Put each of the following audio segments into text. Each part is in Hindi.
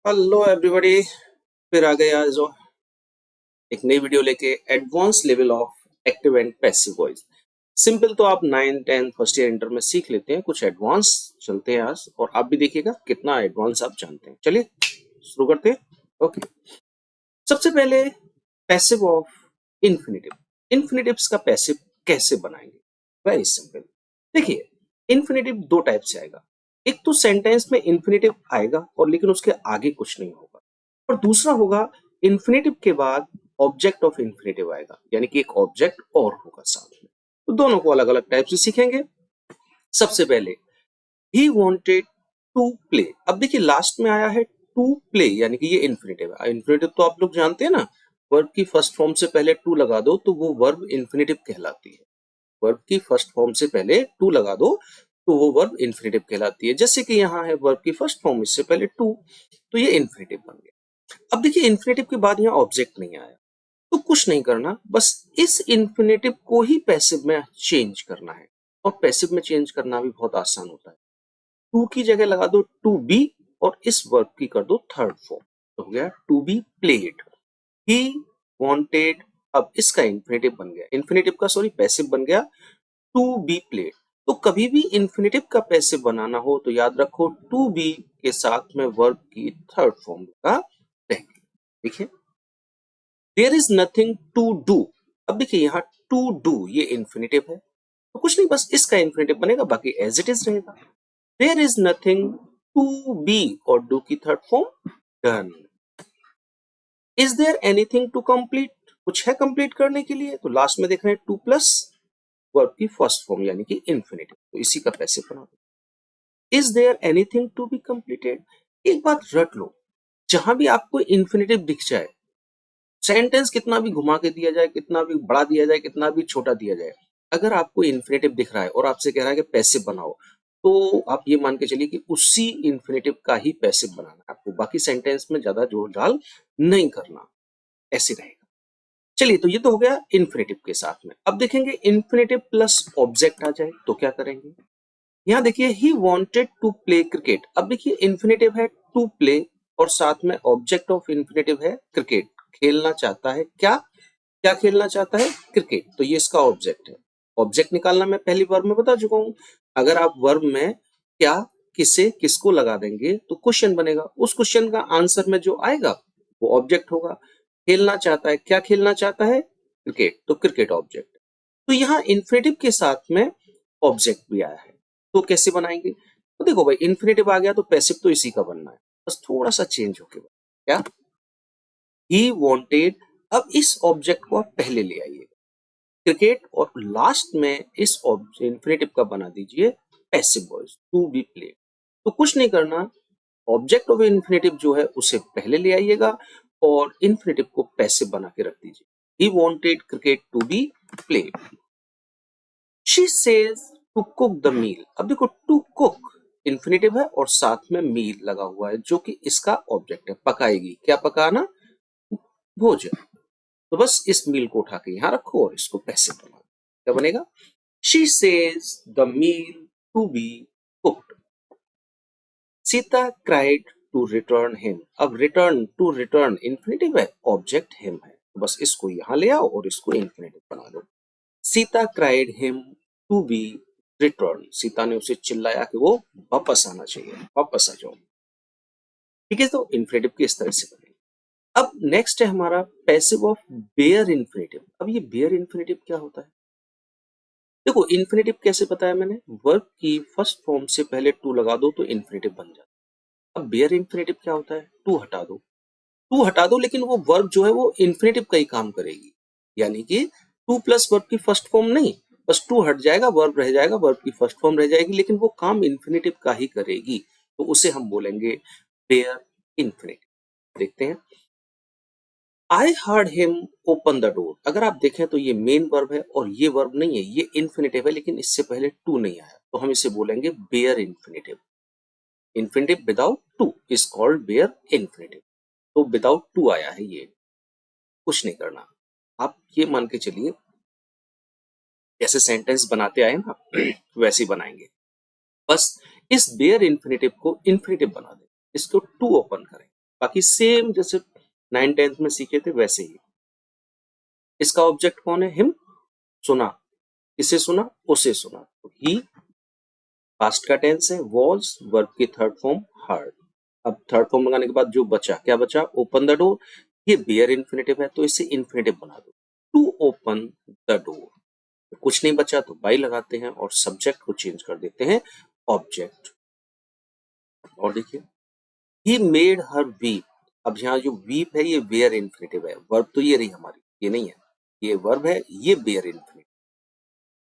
हेलो एवरीबॉडी, फिर आ गए आज एक नई वीडियो लेके advance level of active and passive voice. Simple तो आप 9, 10 फर्स्ट ईयर इंटर में सीख लेते हैं, कुछ एडवांस चलते हैं आज और आप भी देखिएगा कितना एडवांस आप जानते हैं। चलिए शुरू करते हैं। ओके, सबसे पहले पैसिव ऑफ इन्फिनेटिव। इन्फिनेटिव्स का पैसिव कैसे बनाएंगे? Very simple. देखिए, इन्फिनेटिव दो टाइप से आएगा। एक तो सेंटेंस में इन्फिनेटिव आएगा और लेकिन उसके आगे कुछ नहीं होगा, और दूसरा होगा इन्फिनेटिव के बाद ऑब्जेक्ट ऑफ इन्फिनेटिव आएगा, यानी कि एक ऑब्जेक्ट और होगा साथ में। तो दोनों को अलग अलग टाइप से सीखेंगे। सबसे पहले ही वॉन्टेड टू प्ले। अब देखिए लास्ट में आया है टू प्ले, यानी कि ये इन्फिनेटिव है। इन्फिनेटिव तो आप लोग जानते हैं ना, वर्ब की फर्स्ट फॉर्म से पहले टू लगा दो तो वो वर्ब इन्फिनेटिव कहलाती है। वर्ब की फर्स्ट फॉर्म से पहले टू लगा दो तो वो वर्ब इन्फिनेटिव कहलाती है। जैसे कि यहाँ है वर्ब की फर्स्ट फॉर्म इससे पहले टू, तो ये इन्फिनेटिव बन गया। अब देखिए इन्फिनेटिव के बाद यहाँ ऑब्जेक्ट नहीं आया, तो कुछ नहीं करना, बस इस इन्फिनेटिव को ही पैसिव में चेंज करना है। और पैसिव में चेंज करना भी बहुत आसान होता है। टू की जगह लगा दो टू बी और इस वर्ब की कर दो थर्ड फॉर्म, तो हो गया to be played. He wanted, अब इसका इन्फिनेटिव बन गया, इन्फिनेटिव का सॉरी पैसिव बन गया टू बी प्लेड। तो कभी भी इन्फिनेटिव का पैसिव बनाना हो तो याद रखो टू बी के साथ में वर्ब की थर्ड फॉर्म लगा देंगे। देखिए, there is nothing to do. अब देखिए यहाँ टू डू ये इन्फिनेटिव है, तो कुछ नहीं, बस इसका इन्फिनेटिव बनेगा, बाकी एज इट इज रहेगा। There is nothing to be और डू की third form done. Is there anything to complete, कुछ है कंप्लीट करने के लिए, तो लास्ट में देख रहे हैं टू प्लस वर्ब की फर्स्ट फॉर्म यानी कि इन्फिनेटिव, तो इसी का पैसिव बना दो। Is there anything to be completed. एक बात रट लो, जहां भी आपको इन्फिनेटिव दिख जाए, सेंटेंस कितना भी घुमा के दिया जाए, कितना भी बड़ा दिया जाए, कितना भी छोटा दिया जाए, अगर आपको इन्फिनेटिव दिख रहा है और आपसे कह रहा है कि पैसिव बनाओ, तो आप ये मान के चलिए कि उसी इन्फिनेटिव का ही पैसिव बनाना है आपको, बाकी सेंटेंस में ज्यादा जोड़ डाल नहीं करना, ऐसे रहेगा। चलिए, तो ये तो हो गया इन्फिनेटिव के साथ में। अब देखेंगे इन्फिनेटिव प्लस ऑब्जेक्ट आ जाए तो क्या करेंगे। यहाँ देखिए he wanted to play cricket. अब देखिए इन्फिनेटिव है टू प्ले और साथ में ऑब्जेक्ट ऑफ इन्फिनेटिव है क्रिकेट, खेलना चाहता है। क्या क्या खेलना चाहता है? क्रिकेट, तो ये इसका ऑब्जेक्ट है। ऑब्जेक्ट निकालना मैं पहली वर्ब में बता चुका हूं। अगर आप वर्ब में क्या, किसे, किसको लगा देंगे तो क्वेश्चन बनेगा, उस क्वेश्चन का आंसर में जो आएगा वो ऑब्जेक्ट होगा। खेलना चाहता है, क्या खेलना चाहता है? क्रिकेट, तो क्रिकेट ऑब्जेक्ट। तो यहाँ इन्फिनेटिव के साथ में ऑब्जेक्ट भी आया है, तो कैसे बनाएंगे? तो देखो भाई, इन्फिनेटिव आ गया तो पैसिव तो इसी का बनना है, बस थोड़ा सा चेंज होके क्या, ही वांटेड। अब इस ऑब्जेक्ट को आप पहले ले आइए क्रिकेट, और लास्ट में इस इन्फिनेटिव का बना दीजिए passive voice to be played. तो कुछ नहीं करना, ऑब्जेक्ट ऑफ इन्फिनेटिव जो है उसे पहले ले आइएगा और इन्फिनेटिव को पैसिव बना के रख दीजिए। He wanted cricket to be played. She says to cook the meal. अब देखो टू कुक इन्फिनेटिव है और साथ में मील लगा हुआ है जो कि इसका ऑब्जेक्ट है, पकाएगी। क्या पकाना? भोजन। तो बस इस मील को उठा के यहां रखो और इसको पैसिव बना दो। क्या बनेगा? She says the meal to be cooked. Sita cried to return him. अब रिटर्न, टू रिटर्न इन्फिनेटिव है, ऑब्जेक्ट हिम है, तो बस इसको यहां ले आओ और इसको इन्फिनेटिव बना दो। Sita cried him to be return. Sita ने उसे चिल्लाया कि वो वापस आना चाहिए, वापस आ जाओ। ठीक है, तो इन्फिनेटिव की इस तरह से बनेगी। अब नेक्स्ट है हमारा पैसिव ऑफ बेयर इन्फिनेटिव। अब ये बेयर इन्फिनेटिव क्या होता है? देखो इन्फिनेटिव कैसे बताया मैंने, वर्ब की फर्स्ट फॉर्म से पहले टू लगा दो तो इन्फिनेटिव बन जाता है। अब बेयर इन्फिनेटिव क्या होता है? टू हटा दो, टू हटा दो, लेकिन वो वर्ब जो है वो इन्फिनेटिव का ही काम करेगी, यानी कि टू प्लस वर्ब की फर्स्ट फॉर्म नहीं, बस टू हट जाएगा, वर्ब रह जाएगा, वर्ब की फर्स्ट फॉर्म रह जाएगी, लेकिन वो काम इन्फिनेटिव का ही करेगी, तो उसे हम बोलेंगे बेयर इन्फिनेटिव। देखते हैं, I heard him open the door. अगर आप देखें तो ये मेन वर्ब है और ये वर्ब नहीं है, ये इन्फिनेटिव है, लेकिन इससे पहले टू नहीं आया, तो हम इसे बोलेंगे bare infinitive. Infinitive without to is called bare infinitive. तो विदाउट टू आया है ये, कुछ नहीं करना। आप ये मान के चलिए जैसे सेंटेंस बनाते आए ना वैसे ही बनाएंगे, बस इस बेयर इन्फिनेटिव को इन्फिनेटिव बना दें, इसको टू ओपन करें, बाकी सेम जैसे 9th-10th में सीखे थे वैसे ही। इसका ऑब्जेक्ट कौन है? हिम, सुना, किसे सुना? उसे सुना, तो ही पास्ट का टेंस है, वॉज वर्ब की थर्ड फॉर्म हर्ड। अब थर्ड फॉर्म लगाने के बाद जो बचा, क्या बचा? ओपन द डोर, ये बेयर इन्फिनेटिव है तो इसे इन्फिनेटिव बना दो, टू ओपन द डोर। कुछ नहीं बचा तो बाई लगाते हैं और सब्जेक्ट को चेंज कर देते हैं ऑब्जेक्ट। और देखिए, ही मेड हर वीप। अब यहाँ जो वीप है ये बेयर इन्फिनेटिव है, वर्ब तो ये रही हमारी, ये नहीं है, ये वर्ब है, ये बेयर इन्फिनेटिव।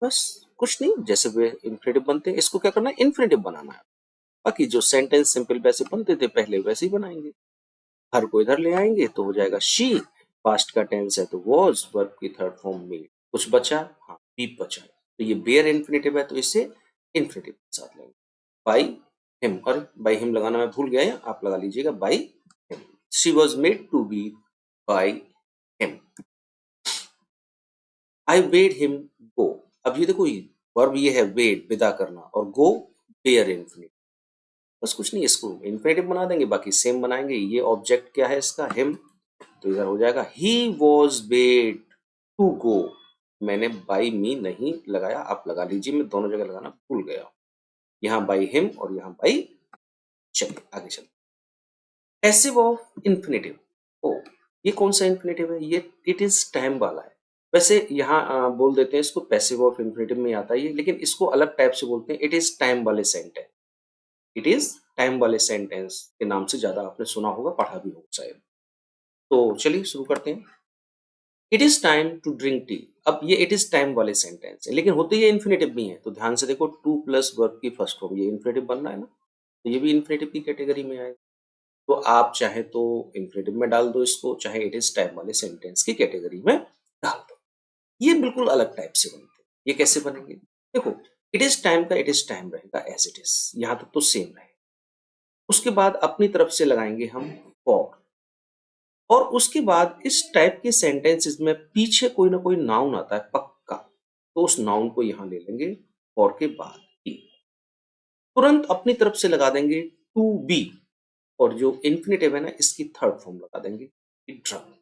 बस कुछ नहीं, जैसे वे इन्फिनेटिव बनते हैं इसको क्या करना है? इन्फिनेटिव बनाना है। बाकी जो सेंटेंस सिंपल वैसे बनते थे पहले वैसे ही बनाएंगे। हर को इधर ले आएंगे तो हो जाएगा शी, पास्ट का टेंस है तो वॉज, वर्ब की थर्ड फॉर्म मेड। कुछ बचा? हाँ, वीप बचा है, तो ये बेयर इन्फिनेटिव है तो इसे इन्फिनेटिव के साथ लेंगे। बाई हिम, और बाई हिम लगाना मैं भूल गया है, आप लगा लीजिएगा by him. She was made to be by him. I bade him go. अब ये देखो, वर्ब ये है वेड, विदा करना, और गो बेयर इन्फिनेटिव। बस कुछ नहीं, इसको इन्फिनेटिव बना देंगे, बाकी सेम बनाएंगे। ये ऑब्जेक्ट क्या है इसका? हिम, तो इधर हो जाएगा he was bade to go. मैंने बाई मी नहीं लगाया, आप लगा लीजिए, मैं दोनों जगह लगाना भूल गया हूं। यहाँ बाई हिम और यहाँ बाई। चलिए आगे चलते। Passive of infinitive. ओ, ये कौन सा इन्फिनेटिव है? ये इट इज टाइम वाला है। वैसे यहाँ बोल देते हैं इसको, पैसिव ऑफ इन्फिनेटिव में आता है ये, लेकिन इसको अलग टाइप से बोलते हैं, इट इज टाइम वाले सेंटेंस। इट इज टाइम वाले सेंटेंस के नाम से ज्यादा आपने सुना होगा, पढ़ा भी होगा शायद। तो चलिए शुरू करते हैं। It is time to drink tea. अब ये इट इज टाइम वाले सेंटेंस है, लेकिन होते ये इन्फिनेटिव भी है, तो ध्यान से देखो, टू प्लस वर्ब की फर्स्ट फॉर्म, ये इन्फिनेटिव बनना है ना, तो ये भी इन्फिनेटिव की कैटेगरी में आएगा। तो आप चाहे तो इन्फिनेटिव में डाल दो इसको, चाहे इट इज टाइम वाले सेंटेंस की कैटेगरी में डाल दो। ये बिल्कुल अलग टाइप से बनते हैं। ये कैसे बनेंगे? देखो, इट इज टाइम का इट इज टाइम रहेगा एज इट इज, यहां तक तो सेम रहेगा। उसके बाद अपनी तरफ से लगाएंगे हम फॉर, और उसके बाद इस टाइप के सेंटेंसेस में पीछे कोई ना कोई नाउन आता है पक्का, तो उस नाउन को यहां ले लेंगे फॉर के बाद ही। तुरंत अपनी तरफ से लगा देंगे टू बी, और जो इन्फिनेटिव है ना इसकी थर्ड फॉर्म लगा देंगे ड्रंक,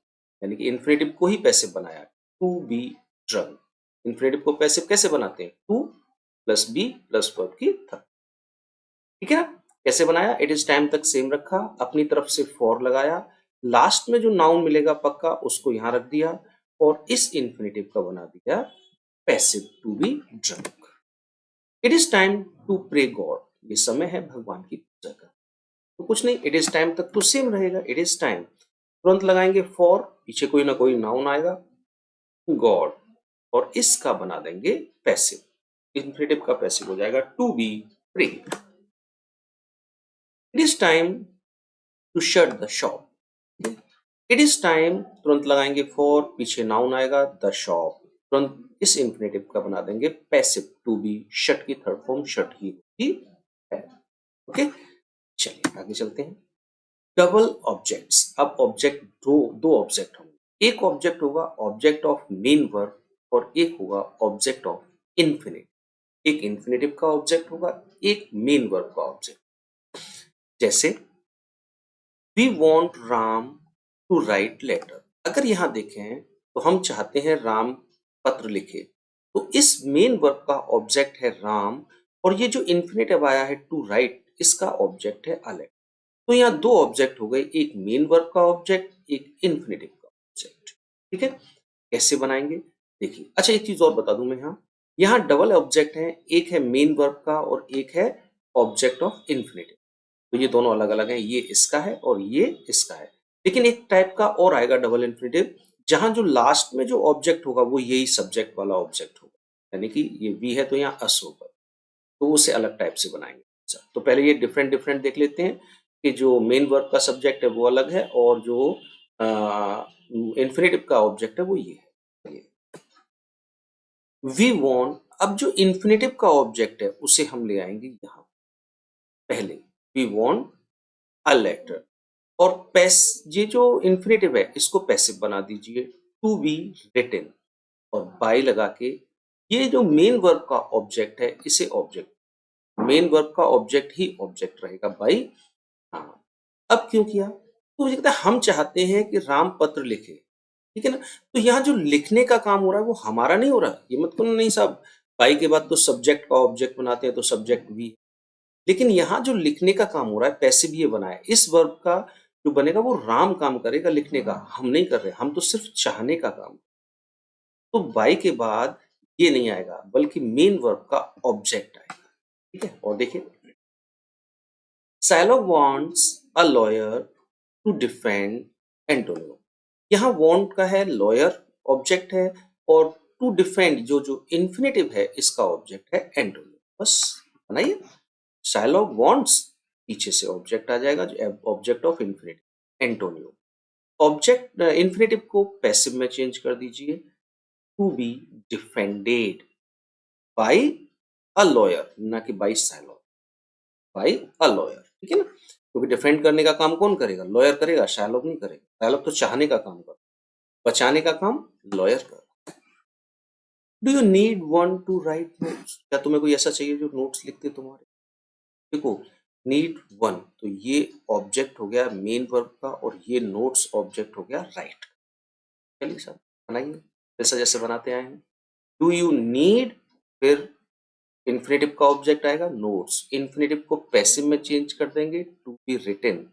यानी कि इन्फिनेटिव को ही पैसिव बनाया, टू बी ड्रंक। इन्फिनेटिव को पैसिव कैसे बनाते हैं? To plus be plus verb की थर्ड। ठीक है ना? कैसे बनाया? इट इज टाइम तक सेम रखा, अपनी तरफ से फॉर लगाया, लास्ट में जो नाउन मिलेगा पक्का उसको यहां रख दिया, और इस इन्फिनेटिव का बना दिया passive, to be drunk. It is time to pray God, ये समय है भगवान की पूजा का। तो कुछ नहीं, इट इज टाइम तक तो सेम रहेगा, इट इज टाइम, तुरंत लगाएंगे फॉर, पीछे कोई ना कोई नाउन आएगा गॉड, और इसका बना देंगे पैसिव। इन्फिनेटिव का पैसिव हो जाएगा to be pray. It is time to shut the shop. It is time, तुरंत लगाएंगे फॉर, पीछे नाउन आएगा द शॉप, तुरंत इस इन्फिनेटिव का बना देंगे पैसिव, टू बी, शट की थर्ड फॉर्म शट ही होती है। ओके, चलिए आगे चलते हैं। Double objects. अब ऑब्जेक्ट दो दो ऑब्जेक्ट होंगे, एक ऑब्जेक्ट होगा ऑब्जेक्ट ऑफ मेन वर्ब, और एक होगा ऑब्जेक्ट ऑफ इन्फिनेटिव। एक इन्फिनेटिव का ऑब्जेक्ट होगा, एक मेन वर्ब का ऑब्जेक्ट। जैसे we want Ram to write letter. अगर यहां देखें तो हम चाहते हैं राम पत्र लिखे, तो इस मेन वर्ब का ऑब्जेक्ट है राम, और ये जो इन्फिनेटिव आया है टू राइट, इसका ऑब्जेक्ट है अलेक्स। तो यहाँ दो ऑब्जेक्ट हो गए, एक मेन वर्ब का ऑब्जेक्ट, एक इन्फिनेटिव का ऑब्जेक्ट। ठीक है, कैसे बनाएंगे देखिए। अच्छा, एक चीज और बता दूं मैं, यहाँ डबल ऑब्जेक्ट है, एक है मेन वर्ब का और एक है ऑब्जेक्ट ऑफ इन्फिनेटिव। तो ये दोनों अलग अलग हैं, ये इसका है और ये इसका है। लेकिन एक टाइप का और आएगा डबल इन्फिनेटिव, जहां जो लास्ट में जो ऑब्जेक्ट होगा वो यही सब्जेक्ट वाला ऑब्जेक्ट होगा, यानी कि ये वी है तो यहाँ अस होगा, तो उसे अलग टाइप से बनाएंगे। अच्छा, तो पहले ये डिफरेंट डिफरेंट देख लेते हैं कि जो मेन वर्ब का सब्जेक्ट है वो अलग है, और जो इन्फिनेटिव का ऑब्जेक्ट है वो ये है। वी वॉन्ट, अब जो इन्फिनेटिव का ऑब्जेक्ट है उसे हम ले आएंगे यहाँ पहले, वी वॉन्ट अ लेटर, और पैस, ये जो इन्फिनेटिव है इसको पैसिव बना दीजिए, टू बी रिटन, और बाय लगा के ये जो मेन वर्ब का ऑब्जेक्ट है इसे ऑब्जेक्ट, मेन वर्ब का ऑब्जेक्ट ही ऑब्जेक्ट रहेगा बाई। हाँ, अब क्यों किया? तो मुझे कहता है हम चाहते हैं कि राम पत्र लिखे, ठीक है ना। तो यहाँ जो लिखने का काम हो रहा है वो हमारा नहीं हो रहा। ये मत करो नहीं साहब, बाई के बाद तो सब्जेक्ट का ऑब्जेक्ट बनाते हैं तो सब्जेक्ट भी, लेकिन यहाँ जो लिखने का काम हो रहा है पैसिव ये बना है, इस वर्ब का जो बनेगा वो राम काम करेगा लिखने का, हम नहीं कर रहे, हम तो सिर्फ चाहने का काम। तो बाई के बाद ये नहीं आएगा बल्कि मेन वर्ब का ऑब्जेक्ट आएगा, ठीक है। और देखिए, Shylock wants a lawyer to defend Antonio। यहाँ want का है, lawyer ऑब्जेक्ट है, और to defend जो जो इन्फिनेटिव है इसका ऑब्जेक्ट है एंटोनियो। बस बनाइए, Shylock wants पीछे से ऑब्जेक्ट आ जाएगा जो object of infinitive Antonio. Object infinitive को पैसिव में चेंज कर दीजिए, to be defended by a lawyer, ना कि by Shylock, by a lawyer, ठीक है ना। क्योंकि डिफेंड करने का काम कौन करेगा, लॉयर करेगा, शायलॉक नहीं करेगा। शायलॉक तो चाहने का काम करता, बचाने का काम लॉयर कर। Do you need one to right notes, क्या तुम्हें कोई ऐसा चाहिए जो नोट्स लिखते तुम्हारे। देखो, नीड वन, तो ये ऑब्जेक्ट हो गया मेन वर्ब का, और ये नोट्स ऑब्जेक्ट हो गया राइट। चलिए सर बनाइए जैसा जैसे बनाते आए हैं। डू यू नीड, फिर इन्फिनेटिव का ऑब्जेक्ट आएगा नोट्स, इन्फिनेटिव को पैसिव में चेंज कर देंगे टू बी रिटन,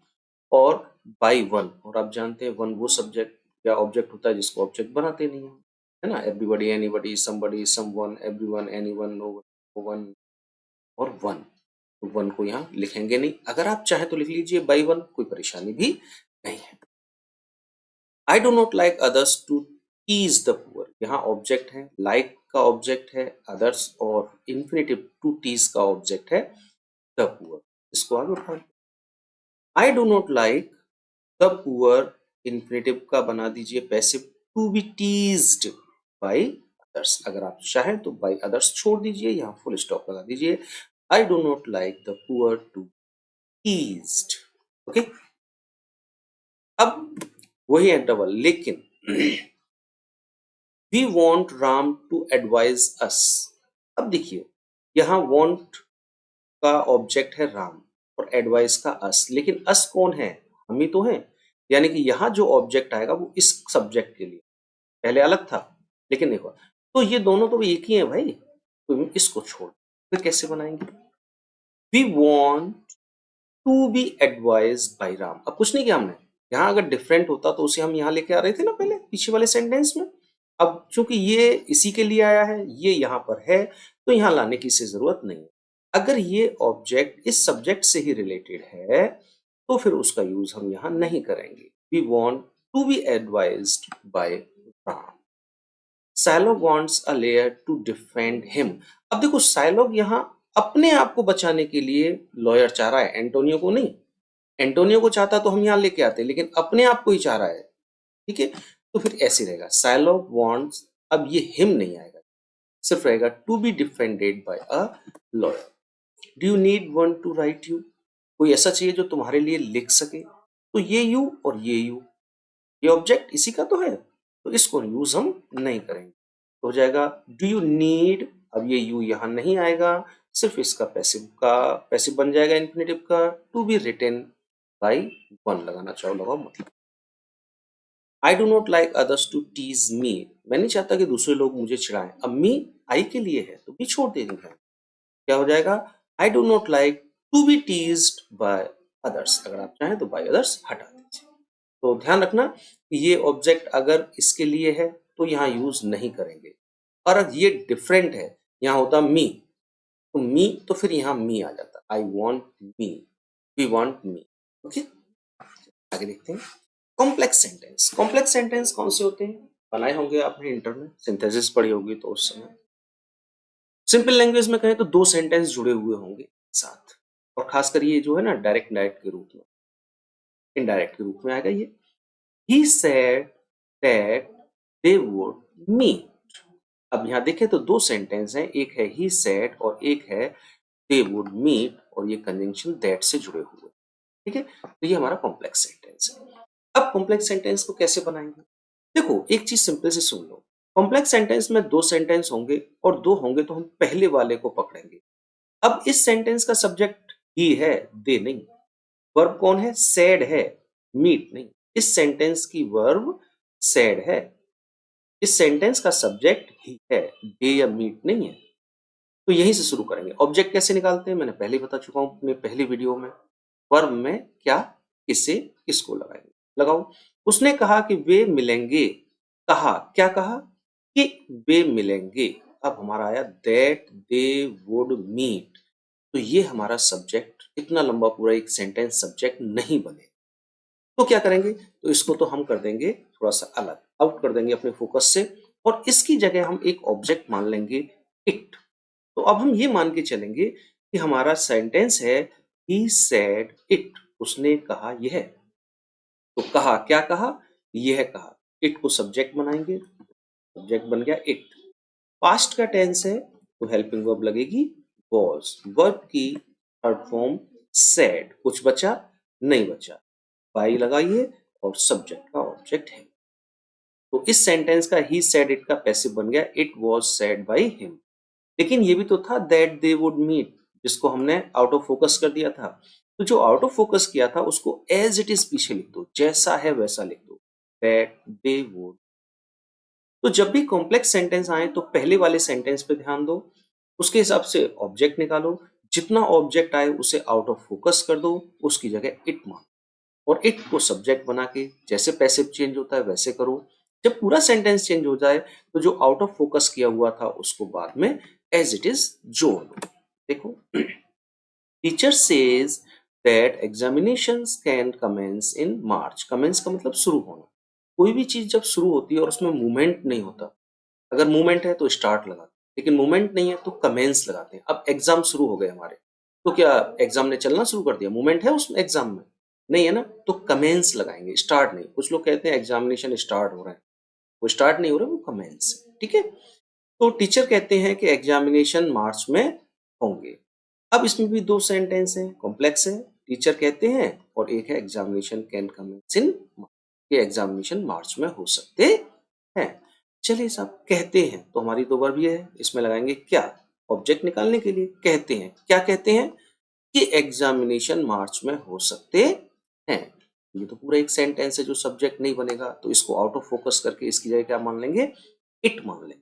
और बाय वन, और आप जानते हैं वन वो सब्जेक्ट या ऑब्जेक्ट होता है जिसको ऑब्जेक्ट बनाते नहीं है ना। Everybody, anybody, somebody, someone, everyone, anyone, no one और वन। तो वन को यहाँ लिखेंगे नहीं, अगर आप चाहें तो लिख लीजिए बाय वन, कोई परेशानी भी नहीं है। I do not like others to tease the poor, यहाँ ऑब्जेक्ट है, लाइक का ऑब्जेक्ट है अदर्स, और इन्फिनेटिव टू टीज का ऑब्जेक्ट है द पुअर। इसको आगे उठा, I do not like the poor, infinitive का बना दीजिए passive, to be teased by others. अगर आप चाहें तो बाय अदर्स छोड़ दीजिए, यहाँ फुल स्टॉप लगा दीजिए। I do not like the poor to teased. Okay, अब वही है डबल, लेकिन we want Ram to advise us. अब देखिए, यहाँ वॉन्ट का ऑब्जेक्ट है राम और एडवाइस का अस, लेकिन अस कौन है, हम ही तो हैं। यानी कि यहाँ जो ऑब्जेक्ट आएगा वो इस सब्जेक्ट के लिए, पहले अलग था लेकिन देखो, तो ये दोनों तो एक ही है भाई, तो इसको छोड़ फिर कैसे बनाएंगे। We want to be advised by Ram. अब कुछ नहीं किया हमने, यहाँ अगर डिफरेंट होता तो उसे हम यहाँ लेके आ रहे थे ना पहले पीछे वाले सेंटेंस में। अब चूंकि ये इसी के लिए आया है, ये यहाँ पर है, तो यहाँ लाने की इसे जरूरत नहीं है। अगर ये ऑब्जेक्ट इस सब्जेक्ट से ही रिलेटेड है तो फिर उसका यूज हम यहाँ नहीं करेंगे। We want to be advised by Ram. Shylock wants a lawyer to defend him. अब देखो, साइलॉग यहाँ अपने आप को बचाने के लिए लॉयर चाह रहा है, एंटोनियो को नहीं। एंटोनियो को चाहता तो हम यहाँ लेके आते, लेकिन अपने आप को ही चाह रहा है, ठीक है। तो फिर ऐसे रहेगा, साइलॉग वांट्स, अब ये हिम नहीं आएगा, सिर्फ रहेगा to be defended by a lawyer. Do you need one to write you, कोई ऐसा चाहिए जो तुम्हारे लिए लिख सके। तो ये यू और ये ऑब्जेक्ट इसी का तो है, तो इसको यूज हम नहीं करेंगे। तो हो जाएगा डू यू नीड, अब ये यू यहाँ नहीं आएगा, सिर्फ इसका पैसिव बन जाएगा इन्फिनेटिव का, to be written by one लगाना चाहो लगाओ, मतलब I do not like others to tease me, मैं नहीं चाहता कि दूसरे लोग मुझे चिढ़ाएं। अब मी आई के लिए है तो भी छोड़ देंगे, क्या हो जाएगा, I do not like to be teased by others. अगर आप चाहें तो बाय अदर्स हटा दीजिए। तो ध्यान रखना कि ये ऑब्जेक्ट अगर इसके लिए है तो यहाँ यूज नहीं करेंगे, और अगर ये डिफरेंट है, यहाँ होता मी, तो मी तो फिर यहाँ मी आ जाता, I want me, we want me. Okay, आगे देखते हैं। कॉम्प्लेक्स सेंटेंस, कॉम्प्लेक्स सेंटेंस कौन से होते हैं, बनाए होंगे आपने इंटर में, सिंथेसिस पढ़ी होगी तो उस समय। सिंपल लैंग्वेज में कहें तो दो सेंटेंस जुड़े हुए होंगे साथ, और खासकर ये जो है ना डायरेक्ट इनडायरेक्ट के रूप में, इनडायरेक्ट के रूप में आएगा ये। He said that they would meet। अब यहाँ देखें तो दो सेंटेंस हैं, एक है he said और एक है they would meet, और ये कंजंक्शन that से जुड़े हुए, ठीक है। तो ये हमारा कॉम्प्लेक्स सेंटेंस है। अब कॉम्प्लेक्स सेंटेंस को कैसे बनाएंगे, देखो एक चीज सिंपल से सुन लो। कॉम्प्लेक्स सेंटेंस में दो सेंटेंस होंगे और दो होंगे तो हम पहले वाले को पकड़ेंगे। अब इस सेंटेंस का सब्जेक्ट ही है, दे नहीं। वर्ब कौन है, सैड है, मीट नहीं, इस सेंटेंस की वर्ब सैड है, इस सेंटेंस का सब्जेक्ट ही है, दे या मीट नहीं है। तो यहीं से शुरू करेंगे। ऑब्जेक्ट कैसे निकालते हैं मैंने पहले बता चुका हूं अपने पहली वीडियो में। वर्ब में क्या, किसे, किसको लगाएंगे, लगाओ। उसने कहा कि वे मिलेंगे, कहा, क्या कहा कि वे मिलेंगे। अब हमारा आया दैट दे वुड मीट, तो ये हमारा सब्जेक्ट, इतना लंबा पूरा एक सेंटेंस सब्जेक्ट नहीं बने। तो क्या करेंगे, तो इसको तो हम कर देंगे थोड़ा सा अलग, आउट कर देंगे अपने फोकस से, और इसकी जगह हम एक ऑब्जेक्ट मान लेंगे इट। तो अब हम ये मान के चलेंगे कि हमारा सेंटेंस है ही सेड इट, उसने कहा यह। तो कहा, क्या कहा, यह कहा। इट को सब्जेक्ट बनाएंगे, सब्जेक्ट बन गया इट। पास्ट का टेंस है तो हेल्पिंग वर्ब लगेगी वॉज, वर्ब की थर्ड फॉर्म सेड, कुछ बचा नहीं बचा, बाई लगाइए और सब्जेक्ट का ऑब्जेक्ट है। तो इस सेंटेंस का ही सेड इट का पैसिव बन गया it was said by him. लेकिन ये भी तो था दैट दे वुड मीट, जिसको हमने आउट ऑफ फोकस कर दिया था। तो जो आउट ऑफ फोकस किया था उसको एज इट इज पीछे लिख दो, जैसा है वैसा लिख दो, दैट दे वुड। तो जब भी कॉम्प्लेक्स सेंटेंस आए तो पहले वाले सेंटेंस पे ध्यान दो, उसके हिसाब से ऑब्जेक्ट निकालो, जितना ऑब्जेक्ट आए उसे आउट ऑफ फोकस कर दो, उसकी जगह इट मान, और इट को सब्जेक्ट बना के जैसे पैसिव चेंज होता है वैसे करो। जब पूरा सेंटेंस चेंज हो जाए तो जो आउट ऑफ फोकस किया हुआ था उसको बाद में एज इट इज जोड़ दो। देखो, teacher says that examinations can commence in March. Commence का मतलब शुरू होना। कोई भी चीज जब शुरू होती है और उसमें मूवमेंट नहीं होता, अगर मूवमेंट है तो स्टार्ट लगाते हैं, लेकिन मूवमेंट नहीं है तो कमेंस लगाते हैं। अब एग्जाम शुरू हो गए हमारे, तो क्या एग्जाम ने चलना शुरू कर दिया, मूवमेंट है उस एग्जाम में, नहीं है ना, तो कमेंस लगाएंगे, स्टार्ट नहीं। कुछ लोग कहते हैं एग्जामिनेशन स्टार्ट हो रहा है, वो स्टार्ट नहीं हो रहा, वो कमेंस है, ठीक है। तो टीचर कहते हैं कि एग्जामिनेशन मार्च में होंगे। अब इसमें भी दो सेंटेंस हैं, कॉम्प्लेक्स है, टीचर कहते हैं और एक है एग्जामिनेशन कैन कमेंस इन, ये एग्जामिनेशन मार्च में हो सकते हैं। चलिए साहब, कहते हैं तो हमारी दो वर्ब ये है, इसमें लगाएंगे क्या, ऑब्जेक्ट निकालने के लिए। कहते हैं, क्या कहते हैं कि एग्जामिनेशन मार्च में हो सकते हैं। ये तो पूरा एक सेंटेंस है जो सब्जेक्ट नहीं बनेगा, तो इसको आउट ऑफ फोकस करके इसकी जगह क्या मान लेंगे, इट मान लेंगे।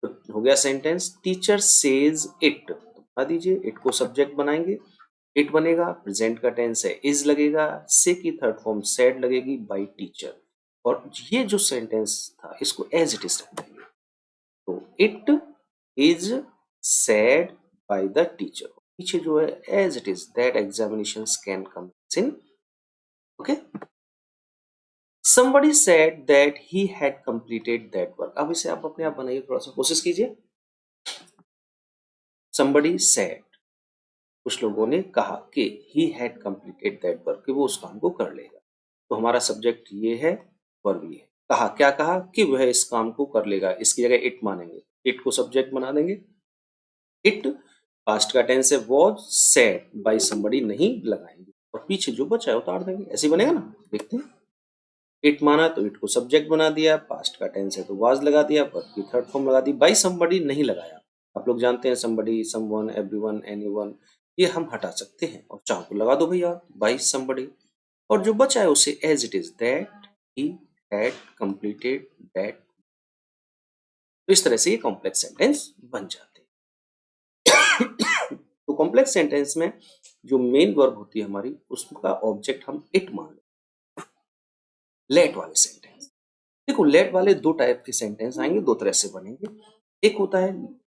तो हो गया सेंटेंस टीचर सेज इट, तो बता दीजिए, इट को सब्जेक्ट बनाएंगे, इट बनेगा, प्रेजेंट का टेंस है इज लगेगा, से की थर्ड फॉर्म सेड लगेगी बाय टीचर, और ये जो सेंटेंस था इसको एज इट इज रख देंगे। तो it is said by the teacher, पीछे जो है as it is that examinations can come in, okay. somebody said that he had completed that work। अब इसे आप अपने आप बनाइए, थोड़ा सा कोशिश कीजिए। somebody said, कुछ लोगों ने कहा कि he had completed that work, कि वो उस काम को कर लेगा। तो हमारा सब्जेक्ट ये है, वर्ब ये है। कहा, क्या कहा कि वह इस काम को कर लेगा, इसकी जगह इट मानेंगे, इट को सब्जेक्ट बना देंगे। इट पास्ट का टेंस है वॉज सेड बाय समबडी नहीं लगाएंगे, और पीछे जो बचा है उतार देंगे, ऐसे बनेगा ना, देखते हैं। इट माना तो इट को सब्जेक्ट बना दिया, पास्ट का टेंस है तो वाज लगा दिया, वर्ब की थर्ड फॉर्म लगा दी, बाय समबडी नहीं लगाया। आप लोग जानते हैं समबडी, समवन, एवरीवन, एनीवन, ये हम हटा सकते हैं और चाहो तो लगा दो भैया बाय समबडी, और जो बचा है उसे as it is that he had completed that. तो इस तरह से ये कॉम्प्लेक्स सेंटेंस बन जाते हैं। तो कॉम्प्लेक्स सेंटेंस में जो मेन वर्ब होती है हमारी, उसका ऑब्जेक्ट हम इट मान लें। लेट वाले सेंटेंस, देखो लेट वाले दो टाइप के सेंटेंस आएंगे, दो तरह से बनेंगे। एक होता है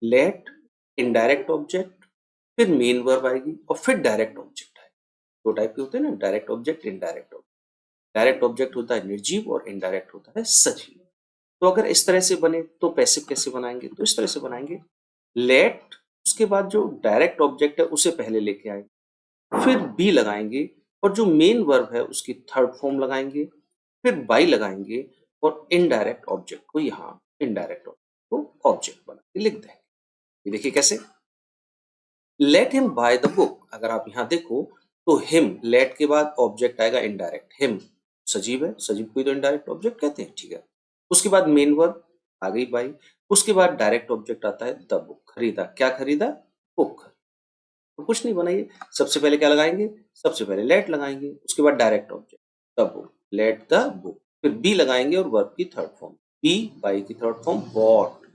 लेट इनडायरेक्ट ऑब्जेक्ट, फिर मेन वर्ब आएगी और फिर डायरेक्ट ऑब्जेक्ट आएगा। दो टाइप के होते हैं ना, direct object, indirect object. Direct object होता है निर्जीव और इनडायरेक्ट होता है सजीव। तो अगर इस तरह से बने तो पैसिव कैसे बनाएंगे, तो इस तरह से बनाएंगे, लेट उसके बाद जो डायरेक्ट ऑब्जेक्ट है उसे पहले लेके आएंगे, फिर बी लगाएंगे, और जो मेन वर्ब है उसकी थर्ड फॉर्म लगाएंगे, फिर बाई लगाएंगे, और इनडायरेक्ट ऑब्जेक्ट को यहाँ इनडायरेक्ट ऑब्जेक्ट को ऑब्जेक्ट बना के लिख देंगे। ये देखिए कैसे, let him by the book, अगर आप यहाँ देखो तो हिम, लेट के बाद ऑब्जेक्ट आएगा इनडायरेक्ट, हिम सजीव है, सजीव को ही तो इनडायरेक्ट ऑब्जेक्ट कहते हैं, ठीक है। उसके बाद मेन वर्ब आ गई बाई, उसके बाद डायरेक्ट ऑब्जेक्ट आता है द बुक, खरीदा, क्या खरीदा, बुक। तो कुछ नहीं बनाइए, सबसे पहले क्या लगाएंगे, सबसे पहले लेट लगाएंगे, उसके बाद direct object, the book, let the book, फिर बी लगाएंगे और वर्ब की थर्ड फॉर्म, बी बाई की थर्ड फॉर्म बॉट,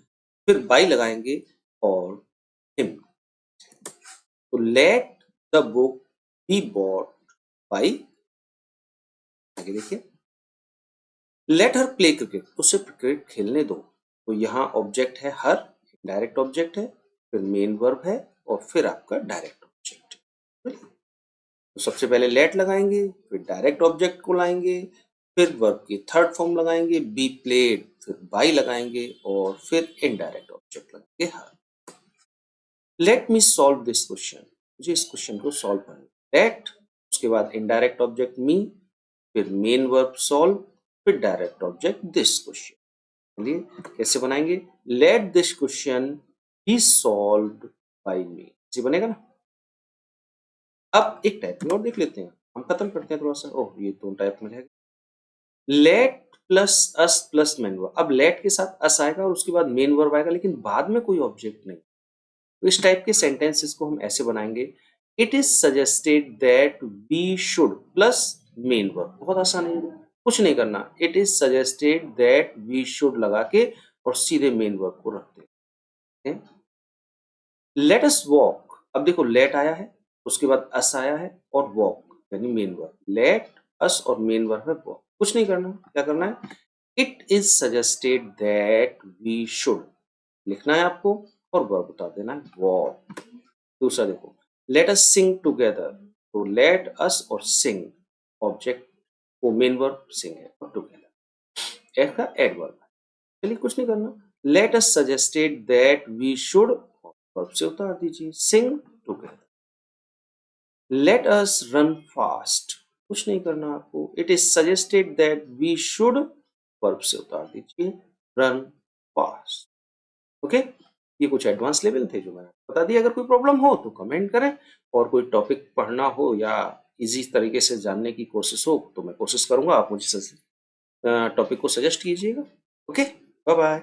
फिर बाई लगाएंगे और हिम, तो let the book be bought by, आगे देखिए, लेट हर प्ले क्रिकेट, उसे क्रिकेट खेलने दो, तो यहाँ ऑब्जेक्ट है हर, डायरेक्ट ऑब्जेक्ट है, फिर मेन वर्ब है और फिर आपका डायरेक्ट ऑब्जेक्ट। तो सबसे पहले लेट लगाएंगे, फिर डायरेक्ट ऑब्जेक्ट को लाएंगे, फिर वर्ब की थर्ड फॉर्म लगाएंगे बी प्लेड, फिर बाई लगाएंगे और फिर इनडायरेक्ट ऑब्जेक्ट लगाएंगे her. Let me solve this question, मुझे इस क्वेश्चन को सॉल्व करना, लेट, उसके बाद इनडायरेक्ट ऑब्जेक्ट मी, फिर मेन वर्ब सॉल्व, फिर डायरेक्ट ऑब्जेक्ट दिस क्वेश्चन। चलिए कैसे बनाएंगे, let this question be solved by me, जी बनेगा ना। अब एक टाइप में और देख लेते हैं, हम खत्म करते हैं थोड़ा सा, ओह ये तो टाइप में रहेगा, लेट प्लस अस प्लस मेन वर्ब, अब लेट के साथ अस आएगा और उसके बाद मेन वर्ब आएगा, लेकिन बाद में कोई ऑब्जेक्ट नहीं, तो इस टाइप के सेंटेंसेस को हम ऐसे बनाएंगे, it is suggested that we should plus main verb, बहुत आसान है, कुछ नहीं करना, it is suggested that we should लगा के और सीधे मेन वर्ब को रखते हैं। लेट अस वॉक, अब देखो लेट आया है, उसके बाद अस आया है और वॉक यानी मेन वर्ब, लेट अस और मेन वर्ब है वॉक, कुछ नहीं करना, क्या करना है, it is suggested that we should लिखना है आपको और वर्ब बता देना है वॉक। दूसरा देखो, लेट अस सिंग टुगेदर, तो लेट अस और सिंग ऑब्जेक्ट वो मेन वर्ब सिंग है और टुगेदर एड का एडवर्ब, चलिए कुछ नहीं करना, let us suggested that we should verb से उतार दीजिए sing together, let us run fast, कुछ नहीं करना आपको, it is suggested that we should verb से उतार दीजिए रन फास्ट। ओके, ये कुछ एडवांस लेवल थे जो मैंने बता दिया, अगर कोई प्रॉब्लम हो तो कमेंट करें, और कोई टॉपिक पढ़ना हो या इजी तरीके से जानने की कोशिश हो तो मैं कोशिश करूंगा, आप मुझे टॉपिक को सजेस्ट कीजिएगा। Okay, bye bye.